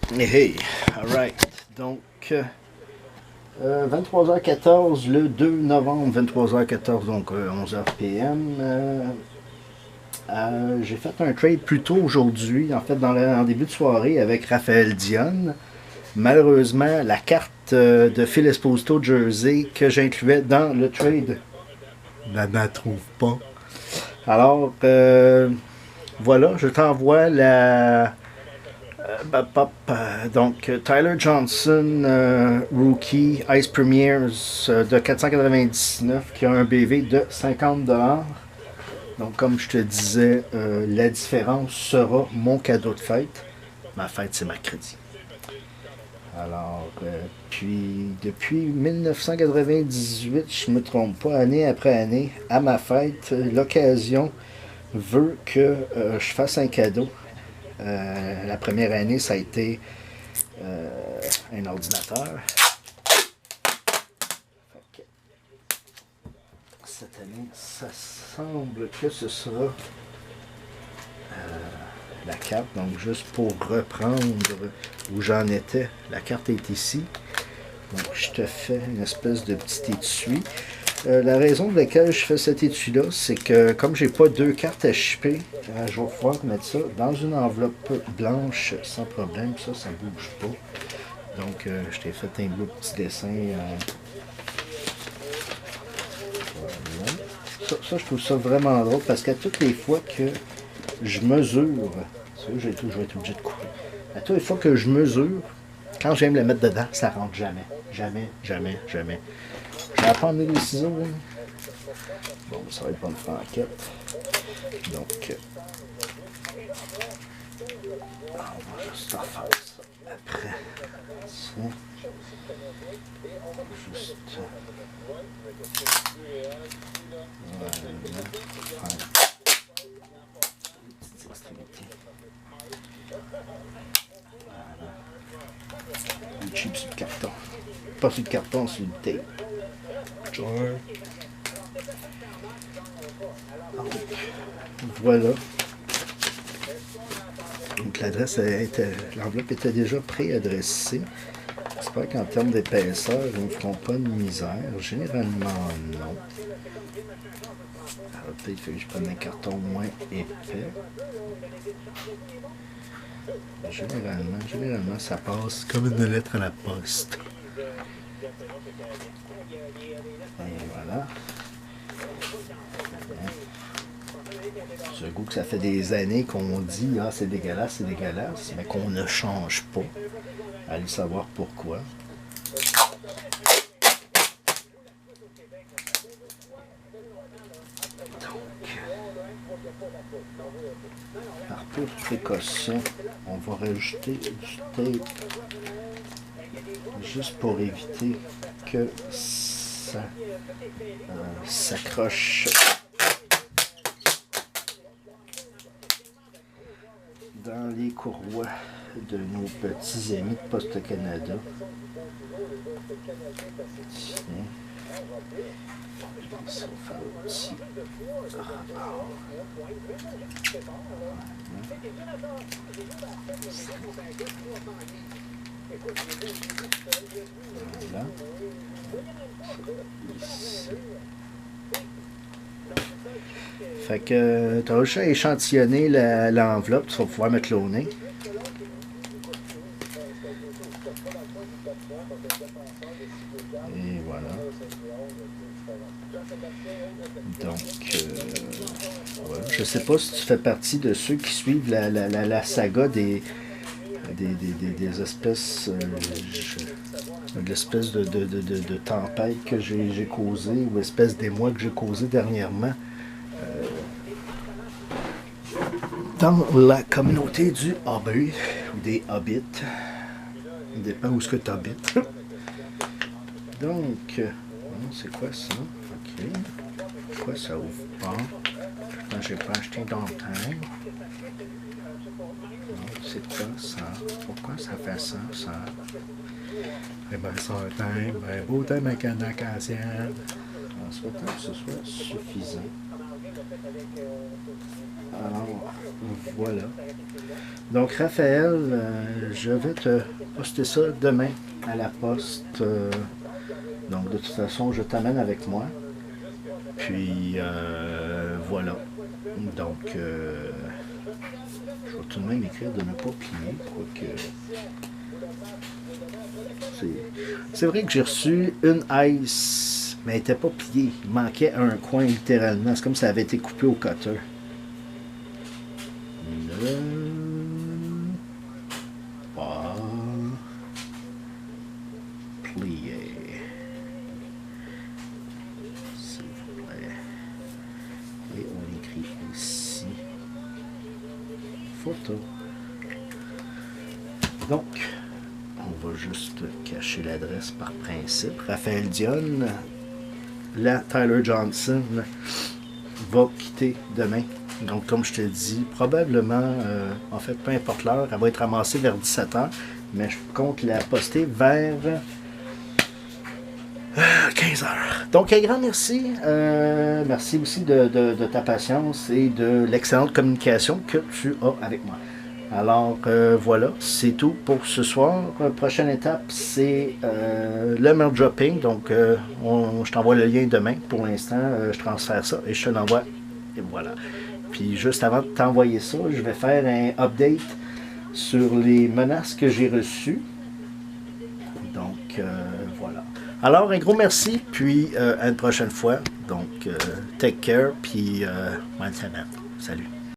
Hey, hey, alright. Donc, 23h14, le 2 novembre, 23h14, donc 11h PM. J'ai fait un trade plus tôt aujourd'hui, en fait, en début de soirée avec Raphaël Dionne. Malheureusement, la carte de Phil Esposito Jersey que j'incluais dans le trade ne la trouve pas. Alors, voilà, je t'envoie la. Donc, Tyler Johnson, rookie, Ice Premiers de 499, qui a un BV de 50$. Donc, comme je te disais, la différence sera mon cadeau de fête. Ma fête, c'est mercredi. Alors, puis depuis 1998, je ne me trompe pas, année après année, à ma fête, l'occasion veut que je fasse un cadeau. La première année, ça a été un ordinateur. Cette année, ça semble que ce sera la carte. Donc, juste pour reprendre où j'en étais, la carte est ici. Donc, je te fais une espèce de petit étui. La raison pour laquelle je fais cet étui-là, c'est que comme j'ai pas deux cartes à shipper, je vais pouvoir mettre ça dans une enveloppe blanche sans problème. Ça ne bouge pas. Donc, je t'ai fait un beau petit dessin. Voilà. Ça, je trouve ça vraiment drôle parce qu'à toutes les fois que je mesure, je vais être obligé de couper. À toutes les fois que je mesure, quand j'aime le mettre dedans, ça rentre jamais. Jamais, jamais, jamais. Je vais prendre les ciseaux. Hein. Bon, ça va être pas une franquette. Donc, on va juste refaire ça après. Ça. Juste. Voilà. Faire les petites extrémités. Voilà. Un cheap sur le carton. Pas sur le carton, sur le tape. Donc, voilà. Donc l'adresse l'enveloppe était déjà préadressée. J'espère qu'en termes d'épaisseur, ils ne me feront pas de misère. Généralement, non. Alors peut-être que je prenne un carton moins épais. Généralement, ça passe comme une lettre à la poste. Et voilà. Ce goût que ça fait des années qu'on dit « Ah, c'est dégueulasse, mais qu'on ne change pas. » Allez savoir pourquoi. Donc, par pure précaution, on va rajouter du tape juste pour éviter que ça s'accroche dans les courroies de nos petits amis de Poste Canada. Tiens. Ça va faire un petit rapport. Voilà. Ici. Fait que tu as réussi à échantillonner l'enveloppe, tu vas pouvoir me cloner. Et voilà. Donc, voilà. Je sais pas si tu fais partie de ceux qui suivent la saga des espèces, de l'espèce de tempête que j'ai causée, ou espèce d'émoi que j'ai causé dernièrement. Dans la communauté du Hobbit, ou des Hobbits. Ça dépend où est-ce que tu habites. Donc, c'est quoi ça? Ok. Pourquoi ça ouvre pas? J'ai pas acheté d'antenne. C'est quoi ça? Pourquoi ça fait ça? Eh bien, ça thème, ben, beau thème avec un arc-en-ciel. En souhaitant que ce soit suffisant. Alors, voilà. Donc, Raphaël, je vais te poster ça demain à la poste. Donc, de toute façon, je t'amène avec moi. Puis, voilà. Donc, je vais tout de même écrire de ne pas plier pour que... C'est vrai que j'ai reçu une ice, mais elle n'était pas pliée. Il manquait un coin littéralement. C'est comme si ça avait été coupé au cutter. Ne pas plier. S'il vous plaît. Et on écrit ici. Photo. Donc, on va juste cacher l'adresse par principe. Raphaël Dionne, la Tyler Johnson va quitter demain. Donc, comme je te dis, probablement, en fait, peu importe l'heure, elle va être ramassée vers 17h, mais je compte la poster vers 15h. Donc, un grand merci. Merci aussi de ta patience et de l'excellente communication que tu as avec moi. Alors voilà, c'est tout pour ce soir. Prochaine étape, c'est le mail dropping. Donc je t'envoie le lien demain. Pour l'instant, je transfère ça et je te l'envoie. Et voilà. Puis juste avant de t'envoyer ça, je vais faire un update sur les menaces que j'ai reçues. Donc voilà. Alors un gros merci, puis à une prochaine fois. Donc take care, puis bonne semaine. Salut.